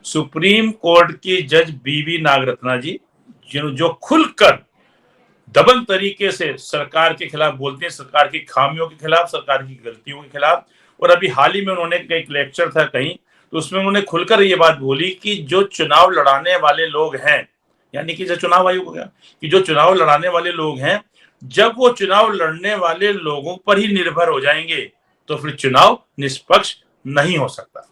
Supreme court की जज बीवी नागरत्ना जी, जो खुलकर दबंग तरीके से सरकार के खिलाफ बोलते हैं, सरकार की खामियों के खिलाफ, सरकार की गलतियों के खिलाफ। और अभी हाल ही में उन्होंने एक लेक्चर था कहीं, तो उसमें उन्होंने खुलकर ये बात बोली कि जो चुनाव लड़ाने वाले लोग हैं, यानी कि जो चुनाव आयोग हो गया, कि जो चुनाव लड़ाने वाले लोग हैं, जब वो चुनाव लड़ने वाले लोगों पर ही निर्भर हो जाएंगे तो फिर चुनाव निष्पक्ष नहीं हो सकता।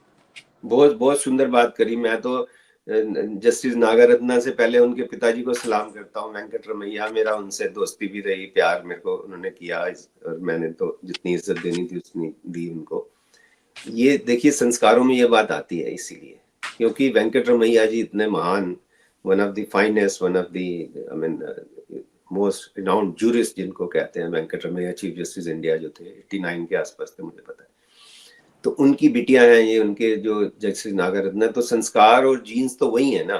बहुत बहुत सुंदर बात करी। मैं तो जस्टिस नागरत्ना से पहले उनके पिताजी को सलाम करता हूँ, वेंकट रमैया। मेरा उनसे दोस्ती भी रही, प्यार मेरे को उन्होंने किया, और मैंने तो जितनी इज्जत देनी थी उतनी दी उनको। ये देखिए, संस्कारों में ये बात आती है, इसीलिए क्योंकि वेंकट रमैया जी इतने महान, one of the finest, one of the I mean most renowned jurist जिनको कहते हैं, Venkat Ramaiah chief justice India जो थे, 89 के आसपास थे मुझे पता है। तो उनकी बिटियां हैं ये, उनके जो जस्टिस नागरत्ना, तो संस्कार और जीन्स तो वही है ना,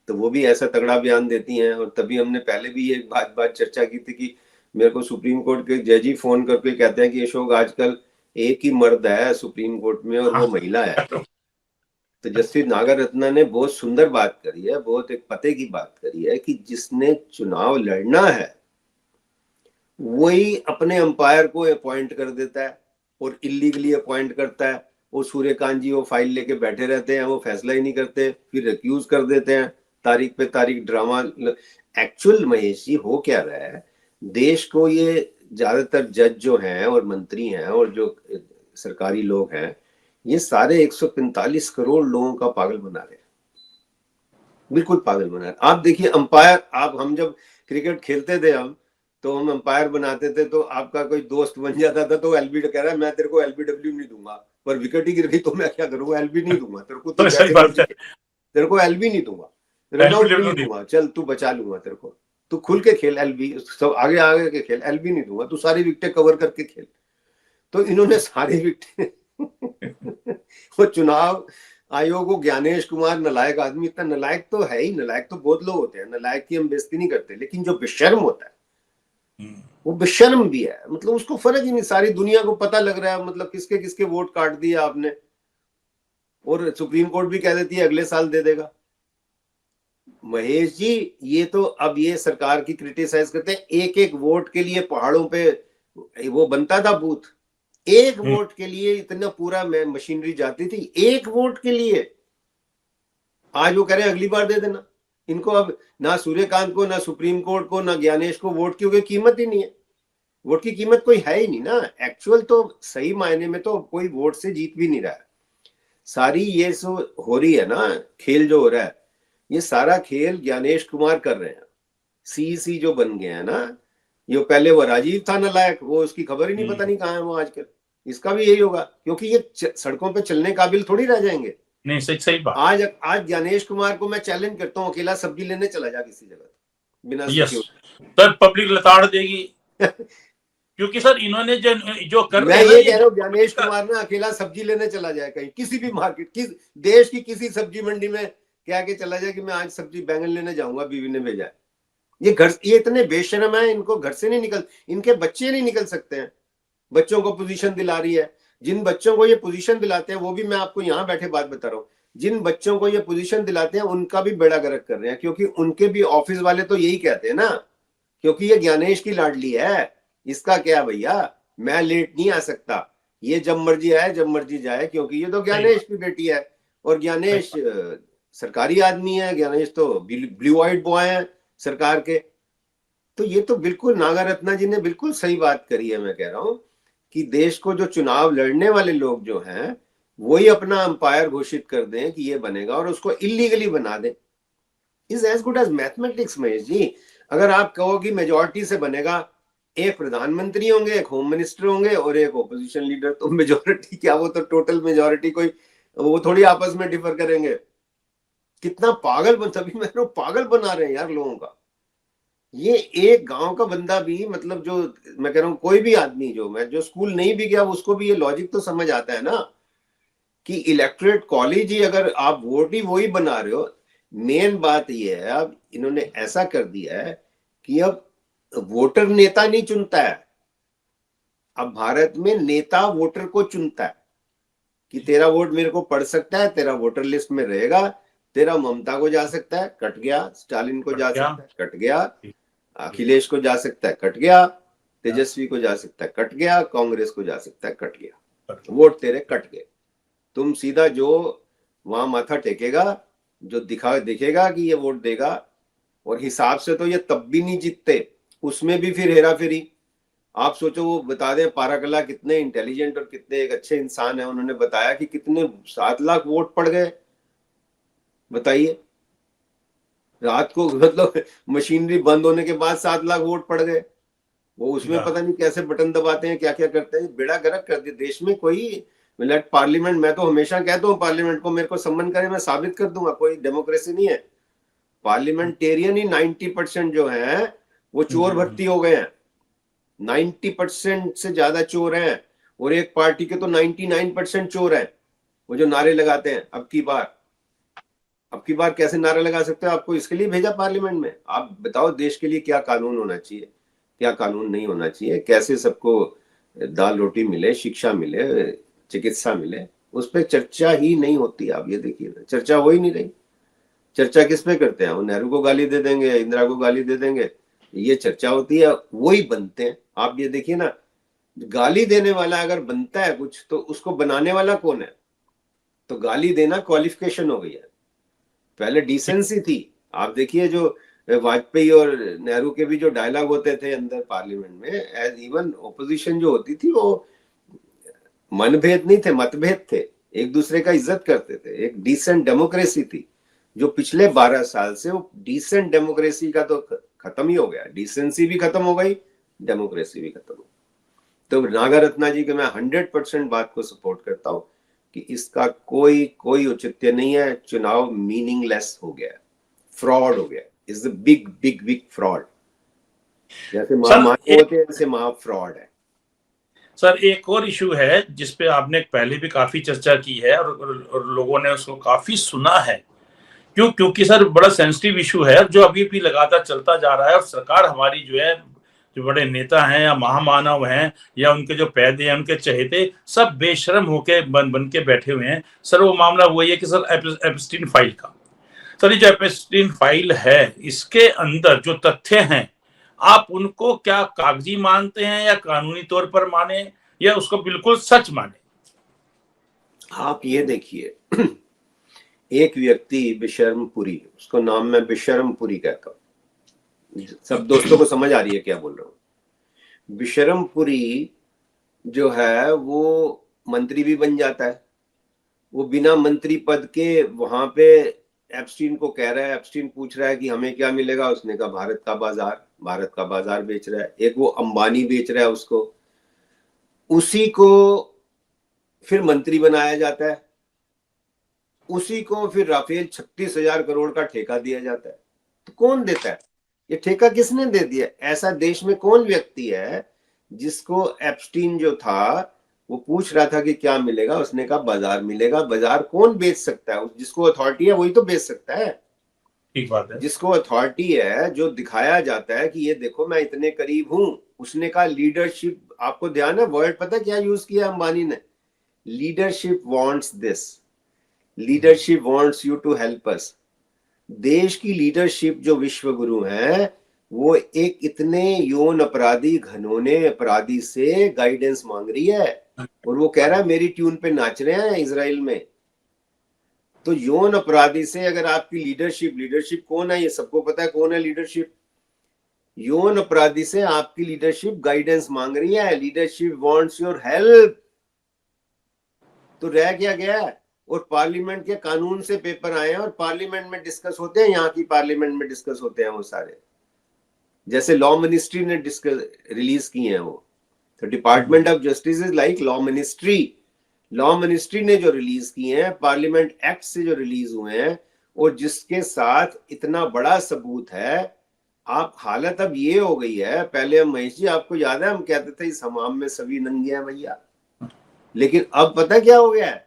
तो वो भी ऐसा तगड़ा बयान देती हैं। और तभी हमने पहले भी ये बात चर्चा की थी कि मेरे को सुप्रीम कोर्ट के जज ही फोन करके कहते हैं कि अशोक आजकल एक ही मर्द है सुप्रीम कोर्ट में और वो महिला है। तो जस्टिस नागरत्ना ने बहुत सुंदर बात करी है, बहुत एक पते की बात करी है कि जिसने चुनाव लड़ना है वही अपने अंपायर को अपॉइंट कर देता है और इलीगली अपॉइंट करता है। वो सूर्यकांत जी वो फाइल लेके बैठे रहते हैं, वो फैसला ही नहीं करते, फिर रिक्यूज कर देते हैं, तारीख पे तारीख ड्रामा। एक्चुअल महेश जी हो क्या रहा है, देश को ये ज्यादातर जज जो हैं और मंत्री हैं और जो सरकारी लोग हैं, ये सारे 145 करोड़ लोगों का पागल बना रहे हैं, बिल्कुल पागल बना रहे हैं। आप देखिए अंपायर, आप हम जब क्रिकेट खेलते थे तो हम अंपायर बनाते थे, तो आपका कोई दोस्त बन जाता था तो एलबी कह रहा है मैं तेरे को एलबीडब्ल्यू नहीं दूंगा, पर विकेट ही गिर गई तो मैं क्या करूंगा, एलबी नहीं दूंगा तेरे को, तो सही बात है, तेरे को एलबी नहीं दूंगा, रन आउट भी नहीं दूंगा, चल तू बचा लूंगा तेरे को, तू खुल के खेल, एलबी सब आगे आगे के खेल, एलबी नहीं दूंगा, तू सारी विकेटें कवर करके खेल। तो इन्होंने सारी विकेटें वो चुनाव आयोग को, ज्ञानेश कुमार नालायक आदमी, इतना नालायक तो है ही, नालायक तो बहुत लोग होते हैं, नालायक की हम बेइज्जती नहीं करते, लेकिन जो बेशर्म होता है वो बेशर्म भी है, मतलब उसको फर्क ही नहीं, सारी दुनिया को पता लग रहा है मतलब किसके किसके वोट काट दिए आपने, और सुप्रीम कोर्ट भी कह देती है अगले साल दे देगा। महेश जी ये तो अब ये सरकार की क्रिटिसाइज करते हैं, एक एक वोट के लिए पहाड़ों पे वो बनता था बूथ, एक वोट के लिए इतना पूरा मशीनरी जाती थी, एक वोट के लिए। आज वो कह रहे हैं अगली बार दे देना इनको। अब ना सूर्यकांत को, ना सुप्रीम कोर्ट को, ना ज्ञानेश को वोट की कीमत ही नहीं है, वोट की कीमत कोई है ही नहीं ना। एक्चुअल तो सही मायने में तो कोई वोट से जीत भी नहीं रहा है। सारी ये जो हो रही है ना खेल जो हो रहा है, ये सारा खेल ज्ञानेश कुमार कर रहे हैं, सीईसी जो बन गए हैं ना। ये पहले वो राजीव था नालायक, वो उसकी खबर ही नहीं, पता नहीं कहाँ है वो आजकल। इसका भी यही होगा, क्योंकि ये सड़कों पे चलने काबिल थोड़ी रह जाएंगे। नहीं, सही बात। आज ज्ञानेश कुमार को मैं चैलेंज करता हूँ, अकेला सब्जी लेने चला जा किसी जगह बिना सर पब्लिक लताड़ देगी क्योंकि सर इन्होंने जो कर मैं ये कह रहा हूँ, ज्ञानेश कुमार ना अकेला सब्जी लेने चला जाए कहीं, किसी भी मार्केट, किस देश की किसी सब्जी मंडी में क्या के चला जाए कि मैं आज सब्जी बैंगन लेने जाऊंगा, बीवी ने भेजा है। ये इतने बेशरम है, इनको घर से नहीं निकल, इनके बच्चे नहीं निकल सकते हैं। बच्चों को पोजीशन दिला रही है, जिन बच्चों को ये पोजीशन दिलाते हैं, वो भी मैं आपको यहाँ बैठे बात बता रहा हूँ, जिन बच्चों को ये पोजीशन दिलाते हैं उनका भी बेड़ा गर्क कर रहे हैं, क्योंकि उनके भी ऑफिस वाले तो यही कहते हैं ना, क्योंकि ये ज्ञानेश की लाडली है, इसका क्या भैया, मैं लेट नहीं आ सकता, ये जब मर्जी आए जब मर्जी जाए, क्योंकि ये तो ज्ञानेश की बेटी है और ज्ञानेश सरकारी आदमी है, ज्ञानेश तो ब्लू व्हाइट बॉय है सरकार के। तो ये तो बिल्कुल नागरत्ना जी ने बिल्कुल सही बात करी है। मैं कह रहा हूं कि देश को जो चुनाव लड़ने वाले लोग जो हैं वही अपना अंपायर घोषित कर दें कि ये बनेगा और उसको इलीगली बना दें, is as good as mathematics. Mahesh ji, अगर आप कहो कि मेजोरिटी से बनेगा, एक प्रधानमंत्री होंगे, एक होम मिनिस्टर होंगे और एक ओपोजिशन लीडर, तो मेजोरिटी क्या, वो तो टोटल मेजोरिटी कोई, वो थोड़ी आपस में डिफर करेंगे। कितना पागल तभी मैं पागल बना रहे हैं यार लोगों का। ये एक गांव का बंदा भी, मतलब जो मैं कह रहा हूँ कोई भी आदमी जो स्कूल नहीं भी गया उसको भी ये लॉजिक तो समझ आता है ना कि इलेक्टोरेट कॉलेज ही अगर आप वोट ही वही बना रहे हो। मेन बात ये है, अब इन्होंने ऐसा कर दिया है कि अब वोटर नेता नहीं चुनता है, अब भारत में नेता वोटर को चुनता है कि तेरा वोट मेरे को पड़ सकता है, तेरा वोटर लिस्ट में रहेगा, तेरा ममता को जा सकता है, कट गया। स्टालिन को जा क्या सकता है, कट गया। अखिलेश को जा सकता है, कट गया। तेजस्वी को जा सकता है, कट गया। कांग्रेस को जा सकता है, कट गया। वोट तेरे कट गए। तुम सीधा जो वहां माथा टेकेगा, जो दिखेगा कि ये वोट देगा, और हिसाब से तो ये तब भी नहीं जीतते, उसमें भी फिर हेरा फेरी। आप सोचो, वो बता दें पाराकला कितने इंटेलिजेंट और कितने एक अच्छे इंसान है, उन्होंने बताया कि कितने 7 लाख वोट पड़ गए। बताइए, रात को मतलब मशीनरी बंद होने के बाद 7 लाख वोट पड़ गए। वो उसमें पता नहीं कैसे बटन दबाते हैं, क्या क्या करते हैं, बेड़ा गर्क कर दिया देश में। कोई मिनट पार्लियामेंट, मैं तो हमेशा कहता हूँ पार्लियामेंट को मेरे को सम्मान करे, मैं साबित कर दूंगा, कोई डेमोक्रेसी नहीं है। पार्लियामेंटेरियन ही 90% जो है वो चोर भर्ती हो गए हैं। 90% से ज्यादा चोर हैं, और एक पार्टी के तो 99% चोर हैं। वो जो नारे लगाते हैं, अब की बार कैसे नारा लगा सकते हो? आपको इसके लिए भेजा पार्लियामेंट में? आप बताओ देश के लिए क्या कानून होना चाहिए, क्या कानून नहीं होना चाहिए, कैसे सबको दाल रोटी मिले, शिक्षा मिले, चिकित्सा मिले, उस पर चर्चा ही नहीं होती। आप ये देखिए, चर्चा हो ही नहीं रही। चर्चा किस पे करते हैं? वो नेहरू को गाली दे देंगे, इंदिरा को गाली दे देंगे, ये चर्चा होती है। वही बनते हैं। आप ये देखिए ना, गाली देने वाला अगर बनता है कुछ, तो उसको बनाने वाला कौन है? तो गाली देना क्वालिफिकेशन हो गई है, पहले डिसेंसी थी। आप देखिए, जो वाजपेयी और नेहरू के भी जो डायलॉग होते थे अंदर पार्लियामेंट में, एज इवन ओपोजिशन जो होती थी, वो मनभेद नहीं थे, मतभेद थे, एक दूसरे का इज्जत करते थे, एक डिसेंट डेमोक्रेसी थी। जो पिछले 12 साल से वो डिसेंट डेमोक्रेसी का तो खत्म ही हो गया, डिसेंसी भी खत्म हो गई, डेमोक्रेसी भी खत्म हो गई। तो नागरत्ना जी के मैं 100% बात को सपोर्ट करता हूं कि इसका कोई औचित्य नहीं है। चुनाव मीनिंगलेस हो गया, फ्रॉड हो गया, is the big big big fraud. जैसे महामानव होते हैं, ऐसे महा फ्रॉड है। सर एक और इशू है जिसपे आपने पहले भी काफी चर्चा की है, और लोगों ने उसको काफी सुना है। क्योंकि सर बड़ा सेंसिटिव इशू है, जो अभी भी लगातार चलता जा रहा है, और सरकार हमारी जो है, जो बड़े नेता हैं या महामानव हैं या उनके जो पैदे हैं, उनके चहेते, सब बेशर्म होके बन के बैठे हुए हैं। सर वो मामला वही है कि सर एप्स्टीन फाइल का। सर ये जो एप्स्टीन फाइल है, इसके अंदर जो तथ्य हैं, आप उनको क्या कागजी मानते हैं या कानूनी तौर पर माने, या उसको बिल्कुल सच माने? आप ये देखिए, एक व्यक्ति बिशर्मपुरी, उसको नाम मैं बिशर्मपुरी कहता हूँ, सब दोस्तों को समझ आ रही है क्या बोल रहा हूँ। बिशर्मपुरी जो है वो मंत्री भी बन जाता है। वो बिना मंत्री पद के वहां पे एप्स्टीन को कह रहा है, एप्स्टीन पूछ रहा है कि हमें क्या मिलेगा, उसने कहा भारत का बाजार बेच रहा है। एक वो अंबानी बेच रहा है उसको, उसी को फिर मंत्री बनाया जाता है, उसी को फिर राफेल 36,000 करोड़ का ठेका दिया जाता है। तो कौन देता है ये ठेका? किसने दे दिया? ऐसा देश में कौन व्यक्ति है जिसको एप्स्टीन जो था वो पूछ रहा था कि क्या मिलेगा, उसने कहा बाजार मिलेगा। बाजार कौन बेच सकता है? जिसको अथॉरिटी है वही तो बेच सकता है। ठीक बात है। जिसको अथॉरिटी है, जो दिखाया जाता है कि ये देखो मैं इतने करीब हूं। उसने कहा लीडरशिप, आपको ध्यान है वर्ड पता क्या यूज किया अंबानी ने? Leadership wants this, leadership wants you to help us. देश की लीडरशिप जो विश्व गुरु है, वो एक इतने यौन अपराधी, घनौने अपराधी से गाइडेंस मांग रही है, और वो कह रहा है मेरी ट्यून पे नाच रहे हैं इजराइल में। तो यौन अपराधी से अगर आपकी लीडरशिप कौन है? ये सबको पता है कौन है लीडरशिप। यौन अपराधी से आपकी लीडरशिप गाइडेंस मांग रही है, लीडरशिप वांट्स योर हेल्प। तो रह क्या गया? और पार्लियामेंट के कानून से पेपर आए हैं और पार्लियामेंट में डिस्कस होते हैं, यहाँ की पार्लियामेंट में डिस्कस होते हैं वो सारे। जैसे लॉ मिनिस्ट्री ने डिस्कस रिलीज किए हैं वो, तो department of justice is like law ministry. Law ministry ने जो रिलीज किए हैं, पार्लियामेंट एक्ट से जो रिलीज हुए हैं, और जिसके साथ इतना बड़ा सबूत है। आप हालत अब ये हो गई है, पहले हम महेश जी आपको याद है हम कहते थे इस हमाम में सभी नंगे हैं भैया, लेकिन अब पता क्या हो गया है?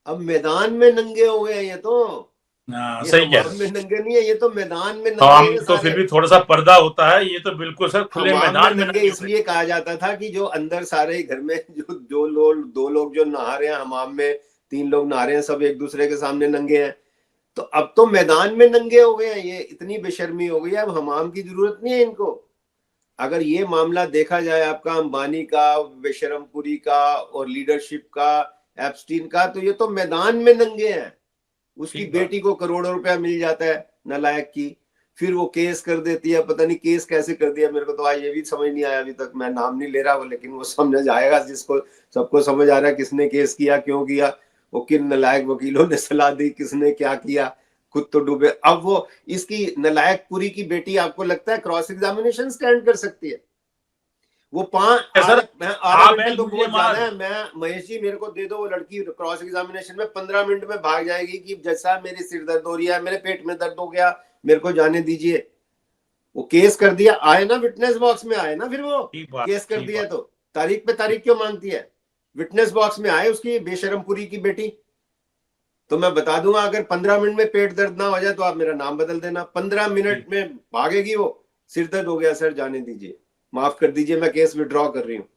अब मैदान में नंगे हो गए ये तो। ये सही कह हमाम में नंगे नहीं है, ये तो मैदान में नंगे हम हैं तो सारे। फिर भी थोड़ा सा पर्दा होता है, ये तो बिल्कुल सर खुले हमाम मैदान में में नंगे इसलिए कहा जाता था कि जो अंदर सारे ही घर में दो लोग जो नहा रहे हैं हमाम में, 3 लोग नहा रहे हैं, सब एक दूसरे के सामने नंगे हैं। तो अब तो मैदान में नंगे हो गए हैं, ये इतनी बेशर्मी हो गई है, अब हमाम की जरूरत नहीं है इनको। अगर ये मामला देखा जाए आपका अंबानी का, बेशरमपुरी का और लीडरशिप का, एप्स्टीन का, तो ये तो मैदान में नंगे हैं। उसकी बेटी को करोड़ों रुपया मिल जाता है नालायक की, फिर वो केस कर देती है। पता नहीं केस कैसे कर दिया, मेरे को तो आज ये भी समझ नहीं आया, अभी तक मैं नाम नहीं ले रहा वो, लेकिन वो समझ आएगा जिसको, सबको समझ आ रहा है किसने केस किया, क्यों किया, वो किन नालायक वकीलों ने सलाह दी, किसने क्या किया, खुद तो डूबे। अब वो इसकी नालायक पुरी की बेटी आपको लगता है क्रॉस एग्जामिनेशन स्टैंड कर सकती है? वो आधा घंटे तो बहुत ज्यादा है। मैं महेश जी मेरे को दे दो वो लड़की क्रॉस एग्जामिनेशन में 15 मिनट में भाग जाएगी कि जैसा मेरी सिर दर्द हो रही है, मेरे पेट में दर्द हो गया, मेरे को जाने दीजिए। वो केस कर दिया, आए ना विटनेस बॉक्स में, आए ना, फिर वो केस कर दिया तो तारीख पे तारीख क्यों मांगती है? विटनेस बॉक्स में आए उसकी बेशरमपुरी की बेटी, तो मैं बता दूंगा अगर 15 मिनट में पेट दर्द ना हो जाए तो आप मेरा नाम बदल देना। 15 मिनट में भागेगी वो, सिर दर्द हो गया सर जाने दीजिए, माफ कर दीजिए मैं केस विड्रॉ कर रही हूँ।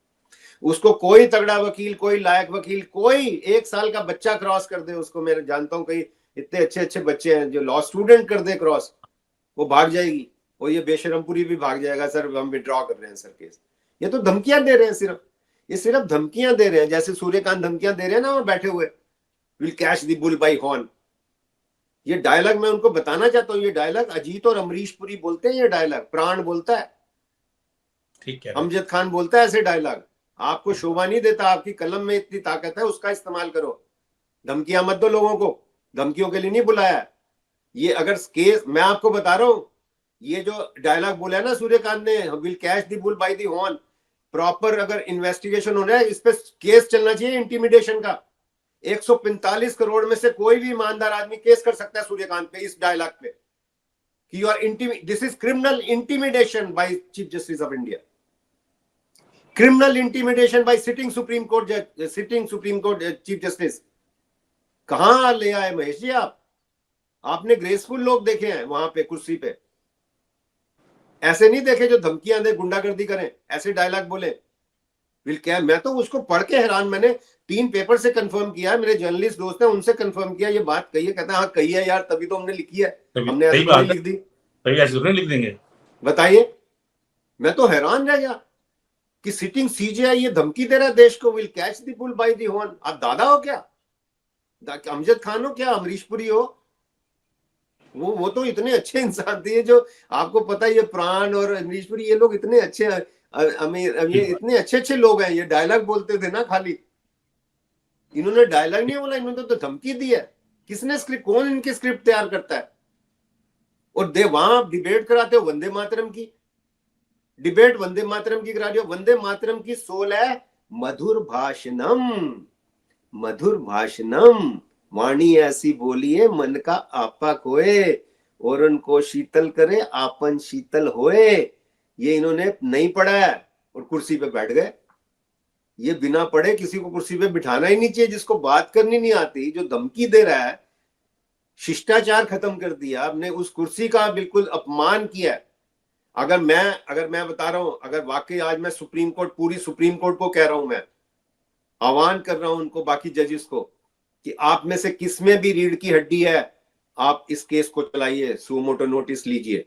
उसको कोई तगड़ा वकील, कोई लायक वकील, कोई 1 साल का बच्चा क्रॉस कर दे उसको, मैं जानता हूँ कई इतने अच्छे अच्छे बच्चे हैं जो लॉ स्टूडेंट कर दे क्रॉस, वो भाग जाएगी। और ये बेशरमपुरी भी भाग जाएगा, सर हम विड्रॉ कर रहे हैं सर केस। ये तो धमकियां दे रहे हैं सिर्फ, ये सिर्फ धमकियां दे रहे हैं, जैसे सूर्यकांत धमकियां दे रहे हैं ना वहां बैठे हुए, will catch the bull bye horn. ये डायलॉग मैं उनको बताना चाहता हूँ, ये डायलॉग अजीत और अमरीश पुरी बोलते हैं, ये डायलॉग प्राण बोलता है, ठीक है, अमजद खान बोलता है ऐसे डायलॉग। आपको शोभा नहीं देता, आपकी कलम में इतनी ताकत है, उसका इस्तेमाल करो। धमकियां मत दो लोगों को, धमकियों के लिए नहीं बुलाया। ये अगर केस, मैं आपको बता रहा हूं, ये जो डायलॉग बोला है ना सूर्यकांत ने, will catch the bull by the horn, proper अगर इन्वेस्टिगेशन हो रहा है, इस पे केस चलना चाहिए इंटिमिडेशन का। 145 करोड़ में से कोई भी ईमानदार आदमी केस कर सकता है सूर्यकांत पे, इस डायलॉग पे कि you are this is criminal intimidation by chief justice of India, criminal intimidation by sitting supreme court जज, sitting supreme court chief justice. कहां ले आए महेश जी आप? आपने ग्रेसफुल लोग देखे हैं वहां पे कुर्सी पे, ऐसे नहीं देखे जो धमकियां दे, गुंडागर्दी करें, ऐसे डायलॉग बोले। विल क्या, मैं तो उसको पढ़ के हैरान, मैंने 3 पेपर से कंफर्म किया, मेरे जर्नलिस्ट दोस्त हैं उनसे कंफर्म किया, ये बात कही है, कहता है हाँ कही है यार, तभी तो हमने लिखी है, हमने ऐसे नहीं लिख दी, तभी ऐसे नहीं लिख देंगे। बताइए, मैं तो हैरान रह गया कि सिटिंग सीजेआई ये धमकी दे रहा है देश को, will catch the bull by the horn. आप दादा हो क्या, अमजद खान हो क्या, अमरीश पुरी हो? वो तो इतने अच्छे इंसान थे, जो आपको पता है ये प्राण और अमरीश पुरी, ये लोग इतने अच्छे, ये इतने अच्छे अच्छे लोग हैं, ये डायलॉग बोलते थे ना खाली। इन्होंने डायलॉग नहीं बोला, इन्होंने तो धमकी दी है। किसने स्क्रिप्ट, कौन इनकी स्क्रिप्ट तैयार करता है? और वहां डिबेट कराते हो वंदे मातरम की, डिबेट वंदे मातरम की करा रही हो। वंदे मातरम की सोल है मधुर भाषणम, मधुर भाषणम, वाणी ऐसी बोलिए मन का आपा खोए, और उनको शीतल करे आपन शीतल होए। ये इन्होंने नहीं पढ़ा है और कुर्सी पे बैठ गए। ये बिना पढ़े किसी को कुर्सी पे बिठाना ही नहीं चाहिए, जिसको बात करनी नहीं आती, जो धमकी दे रहा है, शिष्टाचार खत्म कर दिया आपने, उस कुर्सी का बिल्कुल अपमान किया। अगर मैं बता रहा हूं, अगर वाकई आज मैं सुप्रीम कोर्ट, पूरी सुप्रीम कोर्ट को कह रहा हूं, मैं आह्वान कर रहा हूं उनको, बाकी जजेस को, कि आप में से किसमें भी रीढ़ की हड्डी है, आप इस केस को चलाइए, सुमोटो नोटिस लीजिए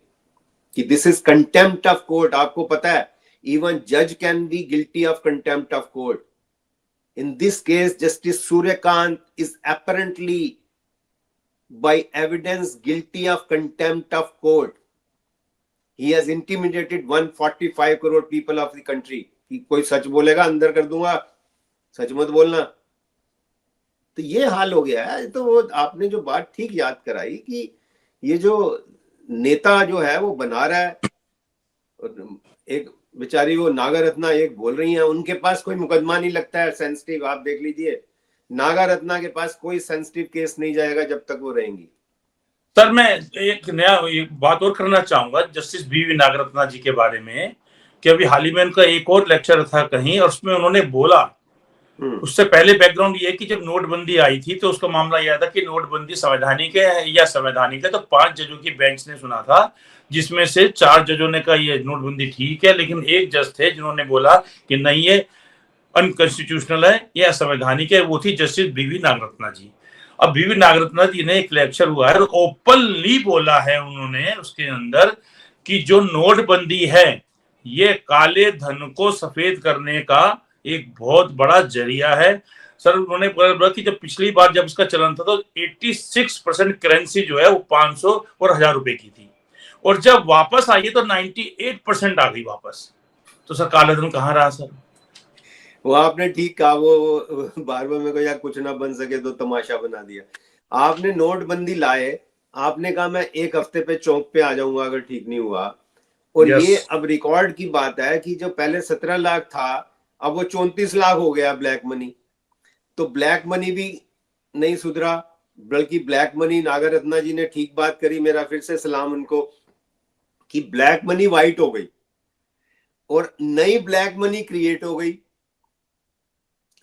कि this is contempt of court. आपको पता है इवन जज can be guilty of contempt of court. In this case justice Suryakant is apparently by evidence guilty of contempt of court. He has intimidated 145 crore people of the country. कि कोई सच बोलेगा अंदर कर दूंगा, सच मत बोलना। तो ये हाल हो गया है। तो वो आपने जो बात ठीक याद कराई कि ये जो नेता जो है वो बना रहा है, एक बेचारी वो नागरत्ना एक बोल रही हैं, उनके पास कोई मुकदमा नहीं लगता है सेंसिटिव। आप देख लीजिए, नागरत्ना के पास कोई सेंसिटिव केस नहीं जाएगा जब तक वो रहेंगी। सर मैं एक नया बात और करना चाहूंगा जस्टिस बीवी नागरत्ना जी के बारे में, कि अभी हाल ही में उनका एक और लेक्चर था कहीं, और उसमें उन्होंने बोला, उससे पहले बैकग्राउंड ये कि जब नोटबंदी आई थी तो उसका मामला यह था कि नोटबंदी संवैधानिक है या संवैधानिक है, तो 5 जजों की बेंच ने सुना था, जिसमें से 4 जजों ने कहा ये नोटबंदी ठीक है, लेकिन एक जज थे जिन्होंने बोला कि नहीं ये अनकॉन्स्टिट्यूशनल है, ये असंवैधानिक है, वो थी जस्टिस बीवी नागरत्ना जी। अब बीवी नागरत्ना जी ने एक लेक्चर हुआ है, ओपनली बोला है उन्होंने उसके अंदर कि जो नोटबंदी है ये काले धन को सफेद करने का एक बहुत बड़ा जरिया है। सर उन्होंने बोला कि जब पिछली बार जब इसका चलन था तो 86% करेंसी जो है वो 500 और 1000 रुपए की थी, और जब वापस आई तो 98% आ गई वापस। तो सर काला धन कहाँ रहा सर? वो आपने ठीक कहा, वो बार बार मेरे को या कुछ ना बन सके तो तमाशा बना दिया। आपने नोटबंदी लाए, आपने कहा मैं एक हफ्ते पे चौक पे आ जाऊंगा अगर ठीक नहीं हुआ, और Yes. ये अब रिकॉर्ड की बात है कि जो पहले 17 लाख था अब वो 34 लाख हो गया ब्लैक मनी। तो ब्लैक मनी भी नहीं सुधरा, बल्कि ब्लैक मनी, नागरत्ना जी ने ठीक बात करी, मेरा फिर से सलाम उनको, कि ब्लैक मनी वाइट हो गई और नई ब्लैक मनी क्रिएट हो गई।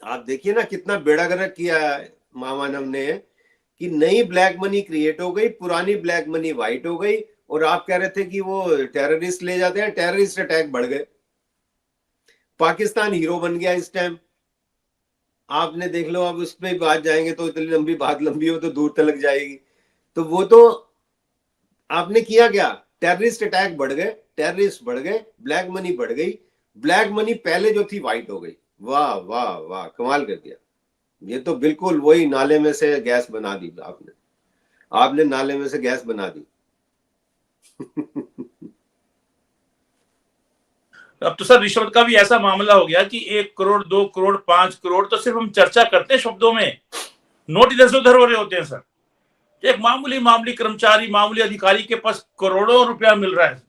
आप देखिए ना कितना बेड़ा गर्क किया है महामानव ने, कि नई ब्लैक मनी क्रिएट हो गई, पुरानी ब्लैक मनी वाइट हो गई। और आप कह रहे थे कि वो टेररिस्ट ले जाते हैं, टेररिस्ट अटैक बढ़ गए, पाकिस्तान हीरो बन गया इस टाइम। आपने देख लो, अब उस पर बात जाएंगे तो इतनी लंबी बात लंबी हो तो दूर तक जाएगी। तो वो तो आपने किया क्या, टेररिस्ट अटैक बढ़ गए, टेररिस्ट बढ़ गए, ब्लैक मनी बढ़ गई, ब्लैक मनी पहले जो थी वाइट हो गई। वाह वाह वाह, कमाल कर दिया। ये तो बिल्कुल वही नाले में से गैस बना दी आपने नाले में से गैस बना दी। अब तो सर रिश्वत का भी ऐसा मामला हो गया कि 1 करोड़ 2 करोड़ 5 करोड़ तो सिर्फ हम चर्चा करते हैं शब्दों में, नोट इधर से उधर हो रहे होते हैं सर। एक मामूली कर्मचारी, मामूली अधिकारी के पास करोड़ों रुपया मिल रहा है।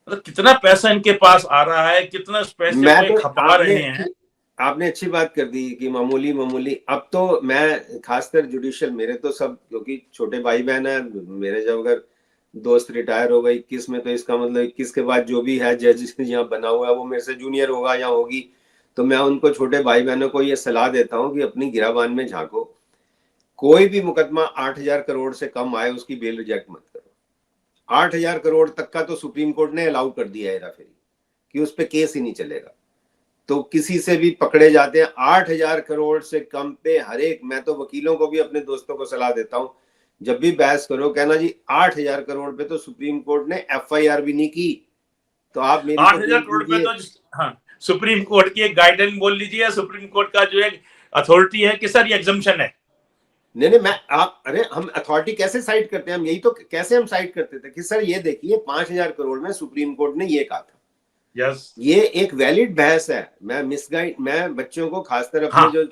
मतलब कितना पैसा इनके पास आ रहा है, कितना पैसे को खपा रहे हैं। आपने अच्छी बात कर दी कि मामूली मामूली। अब तो मैं खासकर जुडिशियल, मेरे तो सब, क्योंकि छोटे भाई बहन है मेरे, जब अगर दोस्त रिटायर हो गए 21 में, तो इसका मतलब 21 के बाद जो भी है जज यहाँ बना हुआ है वो मेरे से जूनियर होगा या होगी। तो मैं उनको, छोटे भाई बहनों को ये सलाह देता हूँ कि अपनी गिराबान में झांको, कोई भी मुकदमा 8,000 करोड़ से कम आए उसकी बेल रिजेक्ट मत करो। 8,000 करोड़ तक का तो सुप्रीम कोर्ट ने अलाउ कर दिया है हेराफेरी, कि उस पर केस ही नहीं चलेगा। तो किसी से भी पकड़े जाते हैं 8,000 करोड़ से कम पे, हर एक, मैं तो वकीलों को भी अपने दोस्तों को सलाह देता हूं, जब भी बहस करो कहना जी 8,000 करोड़ पे तो सुप्रीम कोर्ट ने FIR भी नहीं की, तो आप मेरी 8,000 करोड़ पे तो हाँ, सुप्रीम कोर्ट की एक गाइडलाइन बोल लीजिए, सुप्रीम कोर्ट का जो एक अथॉरिटी है कि सर ये एग्जम्पशन है। नहीं मैं आप, अरे हम अथॉरिटी कैसे साइड करते हैं, हम यही तो कैसे हम साइड करते थे कि सर ये देखिए 5,000 करोड़ में सुप्रीम कोर्ट ने ये कहा था। Yes. ये एक वैलिड बहस है। मैं मिसगाइड, मैं बच्चों को, खासकर अपने जो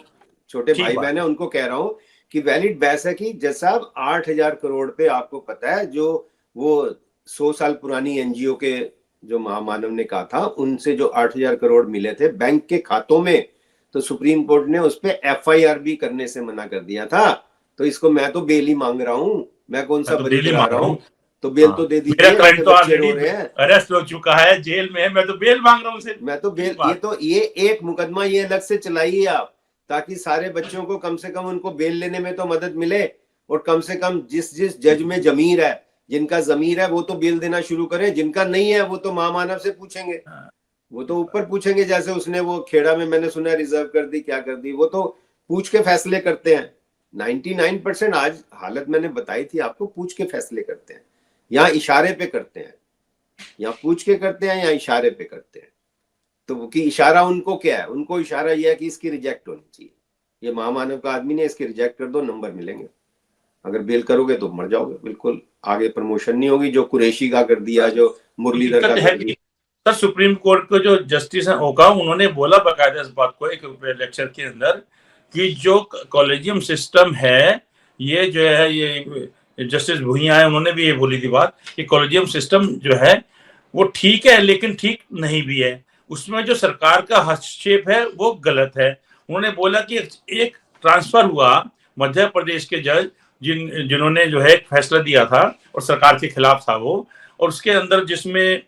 छोटे भाई बहन है उनको कह रहा हूं कि वैलिड बहस है कि जैसा 8,000 करोड़ पे आपको पता है, जो वो 100 साल पुरानी NGO के जो महामानव ने कहा था, उनसे जो 8,000 करोड़ मिले थे बैंक के खातों में, तो सुप्रीम कोर्ट ने उस पर FIR भी करने से मना कर दिया था। तो इसको मैं तो बेल ही मांग रहा हूं, मैं कौन सा बरी करा रहा हूं, तो बेल तो दे दीजिए। मेरा क्लाइंट तो ऑलरेडी अरेस्ट हो चुका है, जेल में है, मैं तो बेल मांग रहा हूं उसे। मैं तो बेल, ये एक मुकदमा ये अलग से चलाइए आप, ताकि सारे बच्चों को कम से कम उनको बेल लेने में तो मदद मिले, और कम से कम जिस जज में जमीर है, जिनका जमीर है वो तो बेल देना शुरू करें, जिनका नहीं है वो तो महामानव से पूछेंगे, वो तो ऊपर पूछेंगे। जैसे उसने वो खेड़ा में मैंने सुना रिजर्व कर दी, क्या कर दी, वो तो पूछ के फैसले करते हैं। 99% आज हालत मैंने बताई थी आपको, पूछ के फैसले करते हैं, या इशारे पे करते हैं, या पूछ के करते हैं या इशारे पे करते हैं। तो कि इशारा उनको क्या है, उनको इशारा यह है कि इसकी रिजेक्ट होनी चाहिए, ये महामानव का आदमी ने, इसकी रिजेक्ट कर दो, नंबर मिलेंगे। अगर बेल करोगे तो मर जाओगे, बिल्कुल आगे प्रमोशन नहीं होगी। जो कुरैशी का कर दिया, जो मुरलीधर का कर दिया। सर सुप्रीम कोर्ट के जो जस्टिस होगा उन्होंने बोला बकायदा इस बात को एक लेक्चर के अंदर कि जो कॉलेजियम सिस्टम है, ये जो है, ये जस्टिस भुइयां है, उन्होंने भी ये बोली थी बात कि कॉलेजियम सिस्टम जो है वो ठीक है लेकिन ठीक नहीं भी है, उसमें जो सरकार का हस्तक्षेप है वो गलत है। उन्होंने बोला कि एक ट्रांसफर हुआ मध्य प्रदेश के जज जिन्होंने जो है फैसला दिया था और सरकार के खिलाफ था वो, और उसके अंदर जिसमें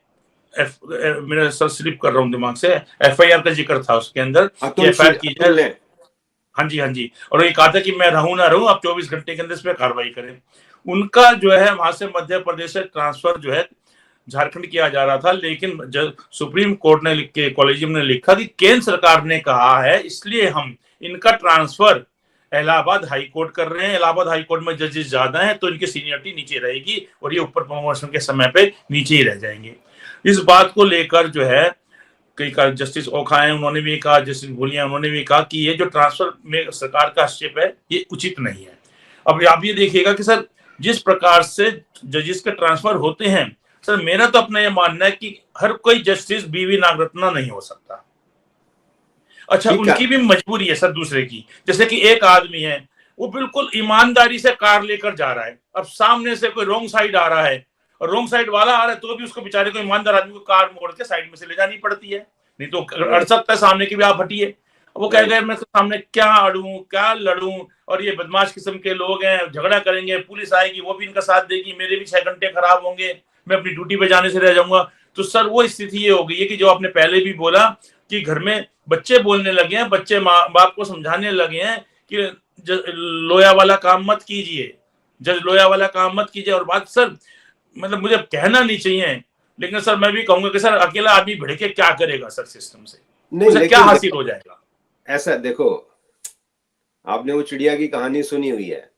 मेरा सर स्लिप कर रहा हूँ दिमाग से, FIR का जिक्र था उसके अंदर, FIR की जाए। हाँ जी, और ये कहा था कि मैं रहूं ना रहूं, आप 24 घंटे के अंदर इस पर कार्रवाई करें। उनका जो है वहां से मध्य प्रदेश से ट्रांसफर जो है झारखंड किया जा रहा था, लेकिन सुप्रीम कोर्ट ने लिख के, कॉलेजियम ने लिखा कि केंद्र सरकार ने कहा है इसलिए हम इनका ट्रांसफर इलाहाबाद हाई कोर्ट कर रहे हैं, इलाहाबाद हाई कोर्ट में जजेस ज्यादा हैं तो इनकी सीनियरिटी नीचे रहेगी और ये ऊपर प्रमोशन के समय पे नीचे ही रह जाएंगे। इस बात को लेकर जो है कई का जस्टिस ओखा है, उन्होंने भी कहा, जस्टिस भूलिया उन्होंने भी कहा कि ये जो ट्रांसफर में सरकार का हस्तक्षेप है ये उचित नहीं है। अब आप ये देखिएगा कि सर जिस प्रकार से जजेस के ट्रांसफर होते हैं, सर मेरा तो अपना ये मानना है कि हर कोई जस्टिस बीवी नागरत्ना नहीं हो सकता। अच्छा, उनकी भी मजबूरी है सर दूसरे की। जैसे कि एक आदमी है वो बिल्कुल ईमानदारी से कार लेकर जा रहा है, अब सामने से कोई रॉन्ग साइड आ रहा है और रॉन्ग साइड वाला आ रहा है तो भी उसको बेचारे को, ईमानदार आदमी को कार मोड़ के साइड में से ले जानी पड़ती है, नहीं तो अड़ सकता है सामने की भी, आप हटिए। वो कहेगा मैं सामने क्या अड़ूं क्या लड़ूं, और ये बदमाश किस्म के लोग हैं, झगड़ा करेंगे, पुलिस आएगी वो भी इनका साथ देगी, मेरे भी 6 घंटे खराब होंगे, मैं अपनी ड्यूटी पे जाने से रह जाऊंगा। तो सर वो स्थिति ये हो गई है कि जो आपने पहले भी बोला कि घर में बच्चे बोलने लगे हैं, बच्चे माँ बाप को समझाने लगे हैं कि लोया वाला काम मत कीजिए, जज लोया वाला काम मत कीजिए। और बात सर मतलब मुझे कहना नहीं चाहिए, लेकिन सर मैं भी कहूंगा कि सर अकेला आदमी भिड़ के क्या करेगा सर सिस्टम से, उसे क्या हासिल हो जाएगा। ऐसा देखो, आपने वो चिड़िया की कहानी सुनी हुई है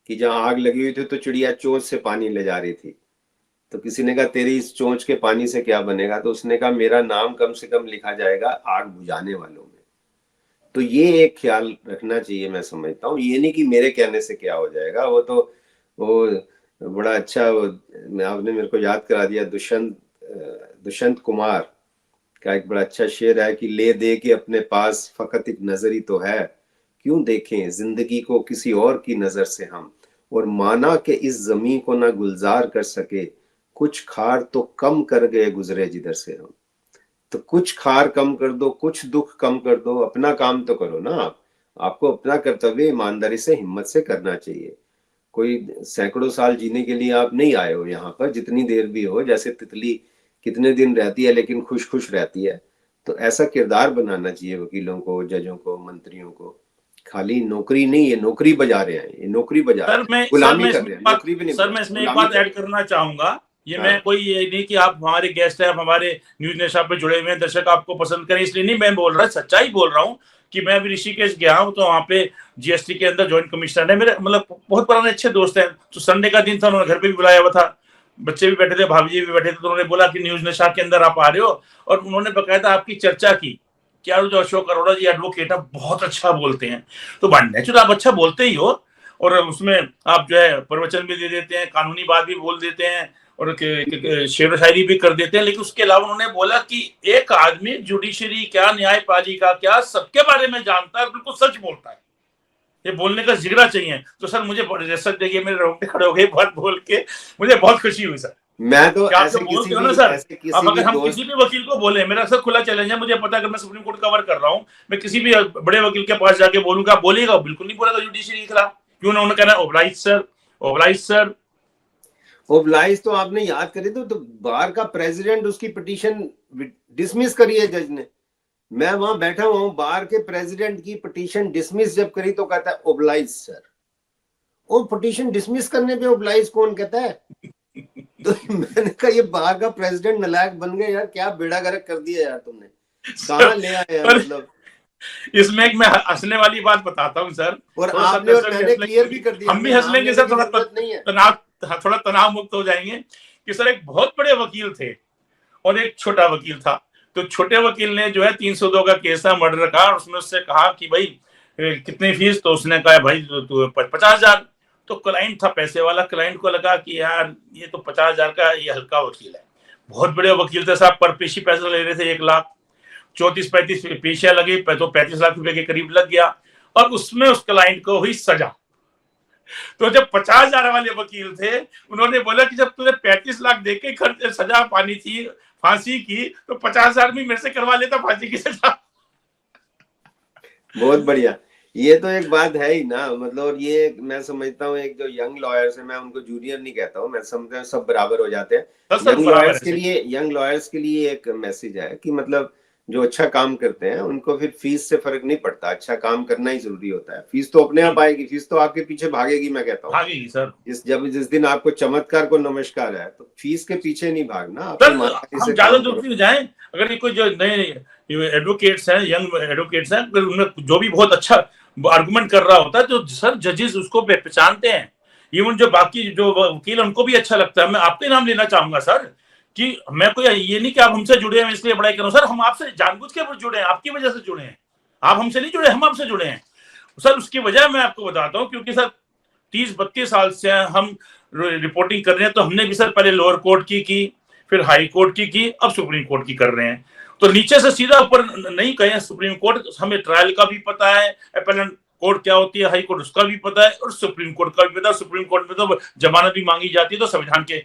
कि जहां आग लगी हुई थी तो चिड़िया चोंच से पानी ले जा रही थी, तो किसी ने कहा तेरी इस चोंच के पानी से क्या बनेगा, तो उसने कहा मेरा नाम कम से कम लिखा जाएगा आग बुझाने वालों में। तो ये एक ख्याल रखना चाहिए, मैं समझता हूँ। ये नहीं कि मेरे कहने से क्या हो जाएगा, वो बड़ा अच्छा, आपने मेरे को याद करा दिया, दुष्यंत कुमार का एक बड़ा अच्छा शेर है कि ले दे के अपने पास फकत एक नजर ही तो है, क्यों देखें जिंदगी को किसी और की नजर से हम, और माना के इस जमी को ना गुलजार कर सके, कुछ खार तो कम कर गए गुजरे जिधर से हम। तो कुछ खार कम कर दो, कुछ दुख कम कर दो, अपना काम तो करो ना। आपको अपना कर्तव्य ईमानदारी से हिम्मत से करना चाहिए। कोई सैकड़ों साल जीने के लिए आप नहीं आए हो यहाँ पर, जितनी देर भी हो, जैसे तितली कितने दिन रहती है लेकिन खुश खुश रहती है, तो ऐसा किरदार बनाना चाहिए वकीलों को, जजों को, मंत्रियों को। खाली नौकरी नहीं, ये नौकरी बजा रहे हैं, ये नौकरी बजा रहे हैं, गुलामी कर रहे हैं, नौकरी भी नहीं। सर मैं इसमें एक बात ऐड करना चाहूंगा, ये मैं कोई ये नहीं कि आप हमारे गेस्ट हैं, आप हमारे न्यूज नेशन पे जुड़े हुए हैं, दर्शक आपको पसंद करें इसलिए नहीं मैं बोल रहा, सच्चाई बोल रहा हूँ कि मैं अभी ऋषिकेश गया हूँ तो वहाँ पे जीएसटी के अंदर ज्वाइंट कमिश्नर है मेरे, मतलब बहुत पुराने अच्छे दोस्त हैं। तो संडे का दिन था, उन्होंने घर पे भी बुलाया हुआ था, बच्चे भी बैठे थे, भाभी जी भी बैठे थे, तो उन्होंने बोला कि न्यूज नेशन के अंदर आप आ रहे हो, और उन्होंने बकायदा आपकी चर्चा की क्या जो अशोक अरोड़ा जी एडवोकेट है बहुत अच्छा बोलते हैं। तो नेचुरल आप अच्छा बोलते ही हो, और उसमें आप जो है प्रवचन भी दे देते हैं, कानूनी बात भी बोल देते हैं, और शेर शायरी भी कर देते हैं। लेकिन उसके अलावा उन्होंने बोला कि एक आदमी जुडिशरी क्या, न्यायपालिका क्या, सबके बारे में जानता है, बिल्कुल सच बोलता है, ये बोलने का जिगरा चाहिए। तो सर मुझे सर देखिए मेरे रोंगटे खड़े हो गए बात बोल के, मुझे बहुत खुशी हुई सर। मैं तो ऐसे किसी भी, सर अगर हम किसी भी वकील को बोले, मेरा सर खुला चैलेंज है, मुझे पता है कि मैं सुप्रीम कोर्ट कवर कर रहा हूँ, मैं किसी भी बड़े वकील के पास जाके बोलूंगा, बोलेगा बिल्कुल नहीं बोलेगा जुडिशरी के खिलाफ, क्यों ना, उन्होंने कहना obliged sir, obliged sir. Obliged तो आपने याद करी तो बार का प्रेसिडेंट उसकी पिटीशन डिसमिस करी है जज ने। मैं वहां बैठा हुआ हूं, बार के प्रेसिडेंट की पिटीशन डिसमिस जब करी तो कहता है ओबलाइज सर। वो पिटीशन डिसमिस करने पे ओबलाइज कौन कहता है? तो मैंने कहा ये बार का प्रेसिडेंट नालायक बन गए यार, क्या बेड़ा गर्क कर दिया यार तुमने, कहां ले आए यार। मतलब इसमें एक मैं हंसने वाली बात बताता हूँ सर, और आपने और मैंने क्लियर भी कर दिया, हम भी हंस लेंगे सर, थोड़ा तनाव मुक्त हो जाएंगे कि सर एक बहुत बड़े वकील थे और एक छोटा वकील था। तो छोटे वकील ने जो है 302 का केस था मर्डर का, उसमें उससे कहा कि भाई कितनी फीस, तो उसने कहा भाई 50,000। तो क्लाइंट था पैसे वाला, क्लाइंट को लगा कि यार ये तो 50,000 का ये हल्का वकील है। बहुत बड़े वकील थे साहब, पर पेशी पैसा ले रहे थे 1 लाख, 34-35 पेशियां लगी तो 35 लाख रुपए के करीब लग गया, और उसमें उस क्लाइंट को हुई सजा। तो जब 50,000 वाले वकील थे, उन्होंने बोला कि जब तुझे 35 लाख देके खर्च सजा पानी थी फांसी की, तो 50,000 भी मेरे से करवा लेता फांसी की सजा। बहुत बढ़िया, ये तो एक बात है ही ना। मतलब, और ये मैं समझता हूँ एक जो यंग लॉयर्स है, मैं उनको जूनियर नहीं कहता हूँ, मैं समझता हूँ सब बराबर हो जाते हैं। यंग लॉयर्स के लिए एक मैसेज है कि मतलब जो अच्छा काम करते हैं उनको फिर फीस से फर्क नहीं पड़ता, अच्छा काम करना ही जरूरी होता है। फीस तो अपने आप आएगी, फीस तो आपके पीछे भागेगी, मैं कहता हूँ भागेगी सर। जिस दिन आपको चमत्कार को नमस्कार है तो फीस के पीछे नहीं भागना। हम ज्यादा दूर नहीं जाए, अगर ये कोई जो नए एडवोकेट्स हैं, यंग एडवोकेट्स हैं, अगर उनमें जो भी बहुत अच्छा आर्गुमेंट कर रहा होता है तो सर जजेस उसको पहचानते हैं, इवन जो बाकी जो वकील उनको भी अच्छा लगता है। मैं आपके नाम लेना चाहूंगा सर कि मैं कोई ये नहीं कि आप हमसे जुड़े हैं इसलिए बड़ाई करूं, सर हम आपसे जानबूझ के जुड़े हैं, आपकी वजह से जुड़े हैं, आप हमसे नहीं जुड़े, हम आपसे जुड़े हैं सर। उसकी वजह मैं आपको बताता हूं, क्योंकि सर 30-32 साल से हम रिपोर्टिंग कर रहे हैं, तो हमने भी सर पहले लोअर कोर्ट की फिर हाई कोर्ट की, अब सुप्रीम कोर्ट की कर रहे हैं। तो नीचे से सीधा ऊपर नहीं कहें सुप्रीम कोर्ट, हमें ट्रायल का भी पता है, अपीलेंट कोर्ट क्या होती है, हाई कोर्ट उसका भी पता है, और सुप्रीम कोर्ट का भी पता है। सुप्रीम कोर्ट में तो जमानत भी मांगी जाती है तो संविधान के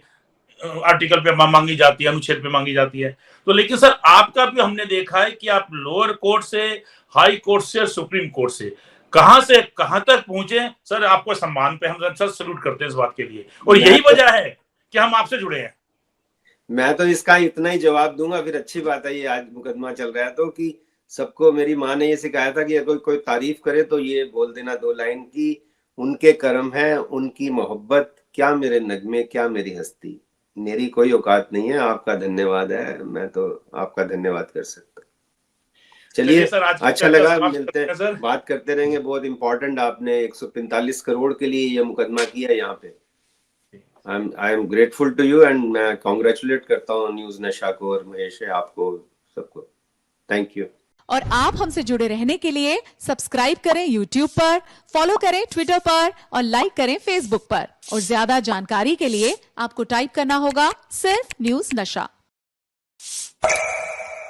आर्टिकल पे मांगी जाती है, अनुच्छेद पे मांगी जाती है। तो लेकिन सर आपका भी हमने देखा है कि आप लोअर कोर्ट से, हाई कोर्ट से, सुप्रीम कोर्ट से कहां तक पहुंचे सर, आपको सम्मान पे हम सर सल्यूट करते हैं इस बात के लिए, और यही वजह है कि हम आपसे जुड़े हैं। मैं तो इसका इतना ही जवाब दूंगा, फिर अच्छी बात है ये आज मुकदमा चल रहा है तो, कि सबको मेरी माँ ने ये सिखाया था कि अगर कोई तारीफ करे तो ये बोल देना 2 लाइन की उनके कर्म है, उनकी मोहब्बत, क्या मेरे नगमे, क्या मेरी हस्ती, मेरी कोई औकात नहीं है, आपका धन्यवाद है, मैं तो आपका धन्यवाद कर सकता हूँ। चलिए सर आज अच्छा लगा, मिलते हैं सर, बात करते रहेंगे। बहुत इंपॉर्टेंट, आपने 145 करोड़ के लिए ये मुकदमा किया यहाँ पे। I am grateful to you and मैं कॉन्ग्रेचुलेट करता हूँ न्यूज नशा को और महेश आपको सबको। Thank you. और आप हमसे जुड़े रहने के लिए सब्सक्राइब करें YouTube पर, फॉलो करें Twitter पर और लाइक करें Facebook पर। और ज्यादा जानकारी के लिए आपको टाइप करना होगा सिर्फ न्यूज नशा।